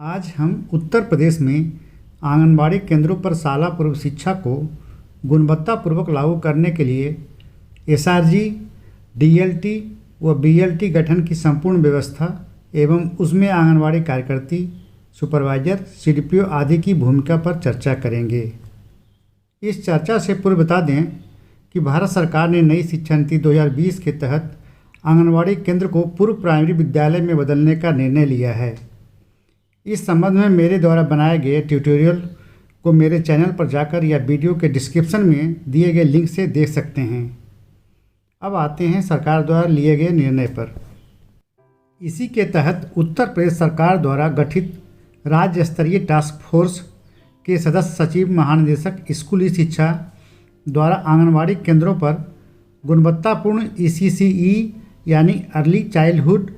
आज हम उत्तर प्रदेश में आंगनबाड़ी केंद्रों पर शाला पूर्व शिक्षा को गुणवत्तापूर्वक लागू करने के लिए एसआरजी, डीएलटी व बीएलटी गठन की संपूर्ण व्यवस्था एवं उसमें आंगनबाड़ी कार्यकर्ती, सुपरवाइजर, सीडीपीओ आदि की भूमिका पर चर्चा करेंगे। इस चर्चा से पूर्व बता दें कि भारत सरकार ने नई शिक्षा नीति 2020 के तहत आंगनबाड़ी केंद्र को पूर्व प्राइमरी विद्यालय में बदलने का निर्णय लिया है। इस संबंध में मेरे द्वारा बनाए गए ट्यूटोरियल को मेरे चैनल पर जाकर या वीडियो के डिस्क्रिप्शन में दिए गए लिंक से देख सकते हैं। अब आते हैं सरकार द्वारा लिए गए निर्णय पर। इसी के तहत उत्तर प्रदेश सरकार द्वारा गठित राज्य स्तरीय टास्क फोर्स के सदस्य सचिव महानिदेशक स्कूली शिक्षा द्वारा आंगनबाड़ी केंद्रों पर गुणवत्तापूर्ण ECCE यानी early childhood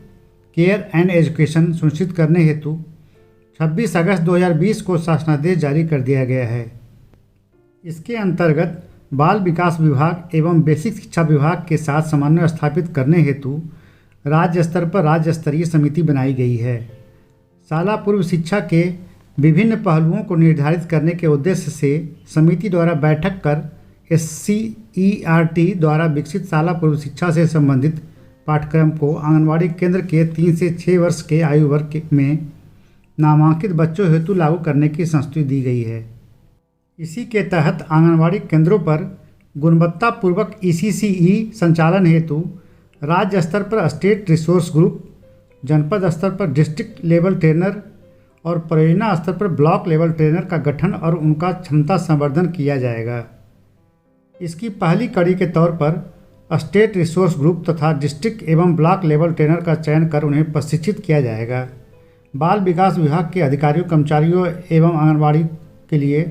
care and education सुनिश्चित करने हेतु 26 अगस्त 2020 को शासनादेश जारी कर दिया गया है। इसके अंतर्गत बाल विकास विभाग एवं बेसिक शिक्षा विभाग के साथ समन्वय स्थापित करने हेतु राज्य स्तर पर राज्य स्तरीय समिति बनाई गई है। शाला पूर्व शिक्षा के विभिन्न पहलुओं को निर्धारित करने के उद्देश्य से समिति द्वारा बैठक कर SCERT द्वारा विकसित शाला पूर्व शिक्षा से संबंधित पाठ्यक्रम को आंगनबाड़ी केंद्र के 3 से 6 वर्ष के आयु वर्ग में नामांकित बच्चों हेतु लागू करने की संस्तुति दी गई है। इसी के तहत आंगनबाड़ी केंद्रों पर गुणवत्तापूर्वक ECCE संचालन हेतु राज्य स्तर पर स्टेट रिसोर्स ग्रुप, जनपद स्तर पर डिस्ट्रिक्ट लेवल ट्रेनर और परियोजना स्तर पर ब्लॉक लेवल ट्रेनर का गठन और उनका क्षमता संवर्धन किया जाएगा। इसकी पहली कड़ी के तौर पर स्टेट रिसोर्स ग्रुप तथा डिस्ट्रिक्ट एवं ब्लॉक लेवल ट्रेनर का चयन कर उन्हें प्रशिक्षित किया जाएगा। बाल विकास विभाग के अधिकारियों, कर्मचारियों एवं आंगनबाड़ी के लिए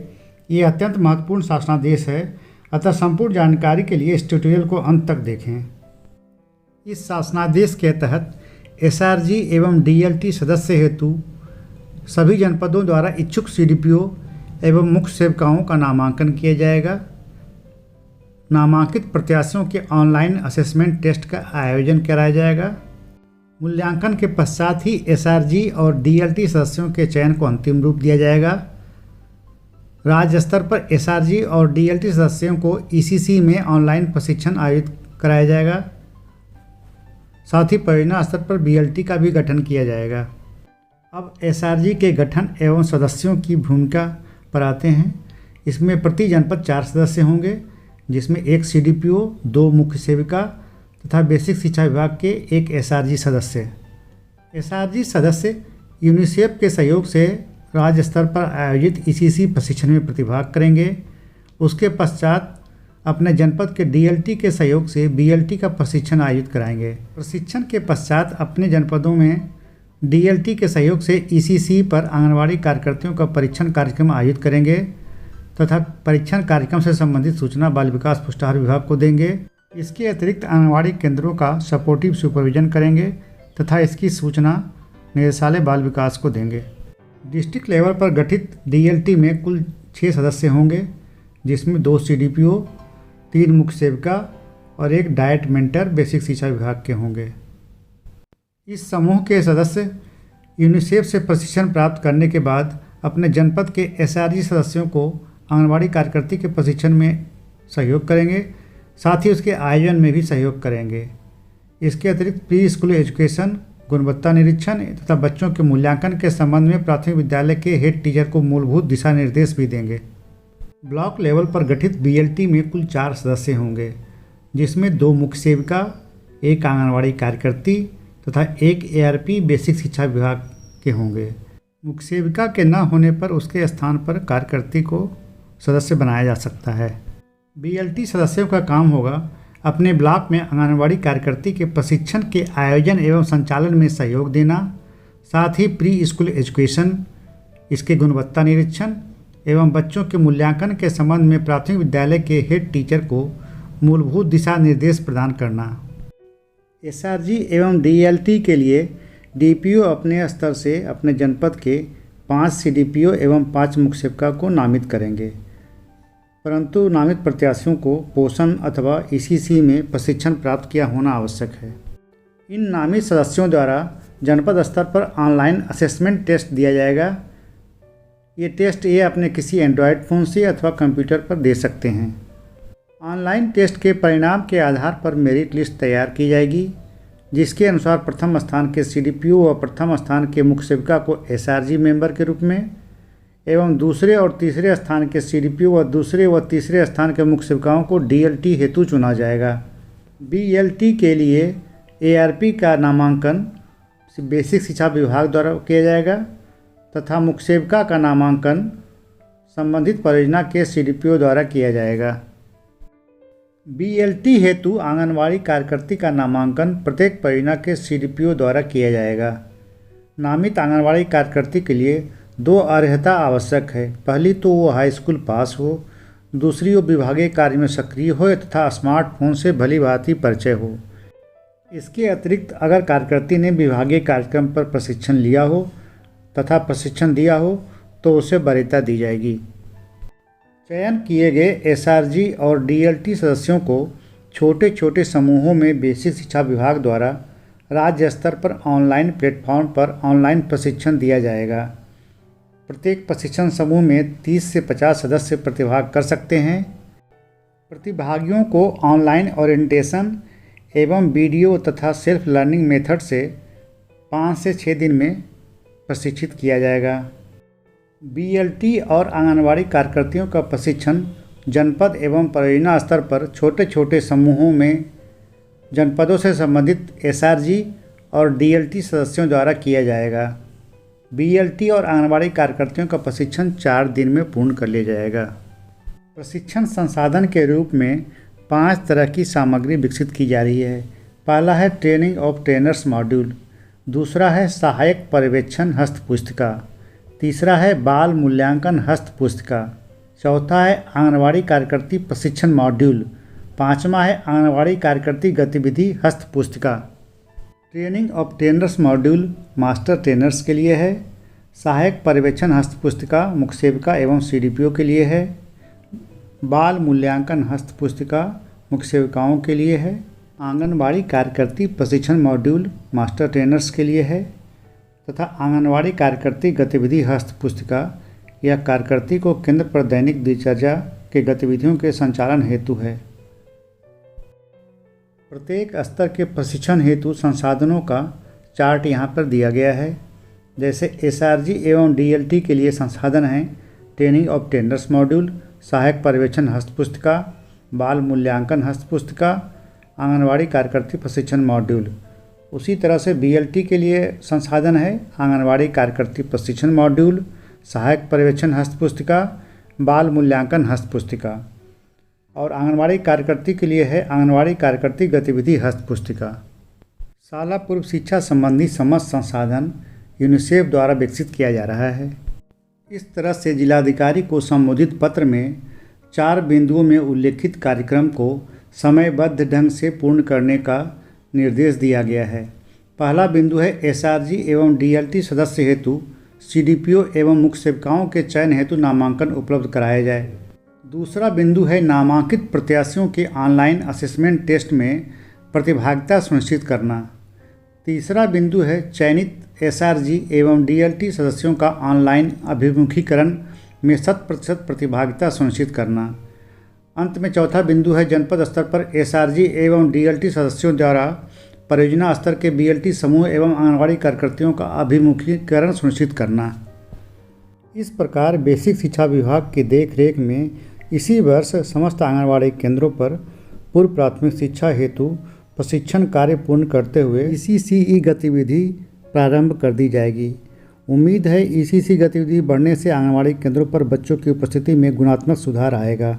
ये अत्यंत महत्वपूर्ण शासनादेश है, अतः संपूर्ण जानकारी के लिए इस ट्यूटोरियल को अंत तक देखें। इस शासनादेश के तहत SRG एवं DLT सदस्य हेतु सभी जनपदों द्वारा इच्छुक CDPO एवं मुख्य सेविकाओं का नामांकन किया जाएगा। नामांकित प्रत्याशियों के ऑनलाइन असेसमेंट टेस्ट का आयोजन कराया जाएगा। मूल्यांकन के पश्चात ही SRG और DLT सदस्यों के चयन को अंतिम रूप दिया जाएगा। राज्य स्तर पर SRG और DLT सदस्यों को ECC में ऑनलाइन प्रशिक्षण आयोजित कराया जाएगा। साथ ही परियोजना स्तर पर BLT का भी गठन किया जाएगा। अब SRG के गठन एवं सदस्यों की भूमिका पर आते हैं। इसमें प्रति जनपद 4 सदस्य होंगे, जिसमें 1 CDPO, 2 मुख्य सेविका तथा बेसिक शिक्षा विभाग के 1 SRG सदस्य। SRG सदस्य यूनिसेफ के सहयोग से राज्य स्तर पर आयोजित ECC प्रशिक्षण में प्रतिभाग करेंगे। उसके पश्चात अपने जनपद के DLT के सहयोग से BLT का प्रशिक्षण आयोजित कराएंगे। प्रशिक्षण के पश्चात अपने जनपदों में DLT के सहयोग से ECC पर आंगनबाड़ी कार्यकर्तियों का परीक्षण कार्यक्रम आयोजित करेंगे तथा परीक्षण कार्यक्रम से संबंधित सूचना बाल विकास पुष्टाहार विभाग को देंगे। इसके अतिरिक्त आंगनबाड़ी केंद्रों का सपोर्टिव सुपरविजन करेंगे तथा इसकी सूचना निदेशालय बाल विकास को देंगे। डिस्ट्रिक्ट लेवल पर गठित DLT में कुल 6 सदस्य होंगे, जिसमें 2 CDPO, 3 मुख्य सेविका और 1 डाइट मेंटर बेसिक शिक्षा विभाग के होंगे। इस समूह के सदस्य यूनिसेफ से प्रशिक्षण प्राप्त करने के बाद अपने जनपद के SRG सदस्यों को आंगनबाड़ी कार्यकर्ती के प्रशिक्षण में सहयोग करेंगे, साथ ही उसके आयोजन में भी सहयोग करेंगे। इसके अतिरिक्त प्री स्कूल एजुकेशन, गुणवत्ता निरीक्षण तथा बच्चों के मूल्यांकन के संबंध में प्राथमिक विद्यालय के हेड टीचर को मूलभूत दिशा निर्देश भी देंगे। ब्लॉक लेवल पर गठित BLT में कुल 4 सदस्य होंगे, जिसमें 2 मुख्य सेविका, 1 आंगनबाड़ी कार्यकर्ती तथा 1 ARP बेसिक शिक्षा विभाग के होंगे। मुख्य सेविका के न होने पर उसके स्थान पर कार्यकर्ती को सदस्य बनाया जा सकता है। BLT सदस्यों का काम होगा अपने ब्लॉक में आंगनबाड़ी कार्यकर्ती के प्रशिक्षण के आयोजन एवं संचालन में सहयोग देना, साथ ही प्री स्कूल एजुकेशन, इसके गुणवत्ता निरीक्षण एवं बच्चों के मूल्यांकन के संबंध में प्राथमिक विद्यालय के हेड टीचर को मूलभूत दिशा निर्देश प्रदान करना। SRG एवं DLT के लिए DPO अपने स्तर से अपने जनपद के 5 CDPO एवं 5 मुख्य सेविका को नामित करेंगे, परंतु नामित प्रत्याशियों को पोषण अथवा ECC में प्रशिक्षण प्राप्त किया होना आवश्यक है। इन नामित सदस्यों द्वारा जनपद स्तर पर ऑनलाइन असेसमेंट टेस्ट दिया जाएगा। ये टेस्ट अपने किसी एंड्रॉयड फ़ोन से अथवा कंप्यूटर पर दे सकते हैं। ऑनलाइन टेस्ट के परिणाम के आधार पर मेरिट लिस्ट तैयार की जाएगी, जिसके अनुसार प्रथम स्थान के CDPO व प्रथम स्थान के मुख्य सेविका को SRG मेंबर के रूप में एवं दूसरे और तीसरे स्थान के CDPO व दूसरे व तीसरे स्थान के मुख्य सेविकाओं को DLT हेतु चुना जाएगा। BLT के लिए ARP का नामांकन बेसिक शिक्षा विभाग द्वारा किया जाएगा तथा मुख्य सेविका का नामांकन संबंधित परियोजना के CDPO द्वारा किया जाएगा। BLT हेतु आंगनवाड़ी कार्यकर्ती का नामांकन प्रत्येक परियोजना के CDPO द्वारा किया जाएगा। नामित आंगनवाड़ी कार्यकर्ती के लिए 2 अर्हता आवश्यक है। पहली तो वो हाई स्कूल पास हो, दूसरी वो विभागीय कार्य में सक्रिय हो तथा स्मार्टफोन से भली भांति परिचय हो। इसके अतिरिक्त अगर कार्यकर्ती ने विभागीय कार्यक्रम पर प्रशिक्षण लिया हो तथा प्रशिक्षण दिया हो तो उसे वरीयता दी जाएगी। चयन किए गए SRG और DLT सदस्यों को छोटे छोटे समूहों में बेसिक शिक्षा विभाग द्वारा राज्य स्तर पर ऑनलाइन प्लेटफॉर्म पर ऑनलाइन प्रशिक्षण दिया जाएगा। प्रत्येक प्रशिक्षण समूह में 30 से 50 सदस्य प्रतिभाग कर सकते हैं। प्रतिभागियों को ऑनलाइन ओरिएंटेशन एवं वीडियो तथा सेल्फ लर्निंग मेथड से 5 से 6 दिन में प्रशिक्षित किया जाएगा। BLT और आंगनवाड़ी कार्यकर्तियों का प्रशिक्षण जनपद एवं परियोजना स्तर पर छोटे छोटे समूहों में जनपदों से संबंधित SRG और DLT सदस्यों द्वारा किया जाएगा। BLT और आंगनवाड़ी कार्यकर्तियों का प्रशिक्षण 4 दिन में पूर्ण कर लिया जाएगा। प्रशिक्षण संसाधन के रूप में 5 तरह की सामग्री विकसित की जा रही है। पहला है ट्रेनिंग ऑफ ट्रेनर्स मॉड्यूल, दूसरा है सहायक पर्यवेक्षण हस्त पुस्तिका, तीसरा है बाल मूल्यांकन हस्त पुस्तिका, चौथा है आंगनवाड़ी कार्यकर्ती प्रशिक्षण मॉड्यूल, पाँचवा है आंगनवाड़ी कार्यकर्ती गतिविधि हस्त पुस्तिका। Training of trainers module master trainers के लिए है, सहायक पर्यवेक्षण हस्त पुस्तिका मुख्य सेविका एवं CDPO के लिए है, बाल मूल्यांकन हस्त पुस्तिका मुख्य सेविकाओं के लिए है, आंगनवाड़ी कार्यकर्ती प्रशिक्षण मॉड्यूल मास्टर ट्रेनर्स के लिए है तथा आंगनवाड़ी कार्यकर्ती गतिविधि हस्त पुस्तिका या कार्यकर्ती को केंद्र पर दैनिक दिनचर्या के गतिविधियों के संचालन हेतु है। प्रत्येक स्तर के प्रशिक्षण हेतु संसाधनों का चार्ट यहाँ पर दिया गया है। जैसे SRG एवं DLT के लिए संसाधन हैं ट्रेनिंग ऑफ ट्रेनर्स मॉड्यूल, सहायक पर्यवेक्षण हस्त पुस्तिका, बाल मूल्यांकन हस्त पुस्तिका, आंगनवाड़ी कार्यकर्ती प्रशिक्षण मॉड्यूल। उसी तरह से BLT के लिए संसाधन है आंगनवाड़ी कार्यकर्ती प्रशिक्षण मॉड्यूल, सहायक पर्यवेक्षण हस्त पुस्तिका, बाल मूल्यांकन हस्त पुस्तिका। और आंगनवाड़ी कार्यकर्ती के लिए है आंगनवाड़ी कार्यकर्ती गतिविधि हस्त पुस्तिका। शाला पूर्व शिक्षा संबंधी समस्त संसाधन यूनिसेफ द्वारा विकसित किया जा रहा है। इस तरह से जिलाधिकारी को संबोधित पत्र में 4 बिंदुओं में उल्लेखित कार्यक्रम को समयबद्ध ढंग से पूर्ण करने का निर्देश दिया गया है। पहला बिंदु है SRG एवं DLT सदस्य हेतु CDPO एवं मुख्य सेविकाओं के चयन हेतु नामांकन उपलब्ध कराया जाए। दूसरा बिंदु है नामांकित प्रत्याशियों के ऑनलाइन असेसमेंट टेस्ट में प्रतिभागिता सुनिश्चित करना। तीसरा बिंदु है चयनित SRG एवं DLT सदस्यों का ऑनलाइन अभिमुखीकरण में 100% प्रतिभागिता सुनिश्चित करना। अंत में चौथा बिंदु है जनपद स्तर पर SRG एवं DLT सदस्यों द्वारा परियोजना स्तर के BLT समूह एवं आंगनवाड़ी कार्यकर्तियों का अभिमुखीकरण सुनिश्चित करना। इस प्रकार बेसिक शिक्षा विभाग की देखरेख में इसी वर्ष समस्त आंगनवाड़ी केंद्रों पर पूर्व प्राथमिक शिक्षा हेतु प्रशिक्षण कार्य पूर्ण करते हुए ECCE गतिविधि प्रारंभ कर दी जाएगी। उम्मीद है ECC गतिविधि बढ़ने से आंगनवाड़ी केंद्रों पर बच्चों की उपस्थिति में गुणात्मक सुधार आएगा।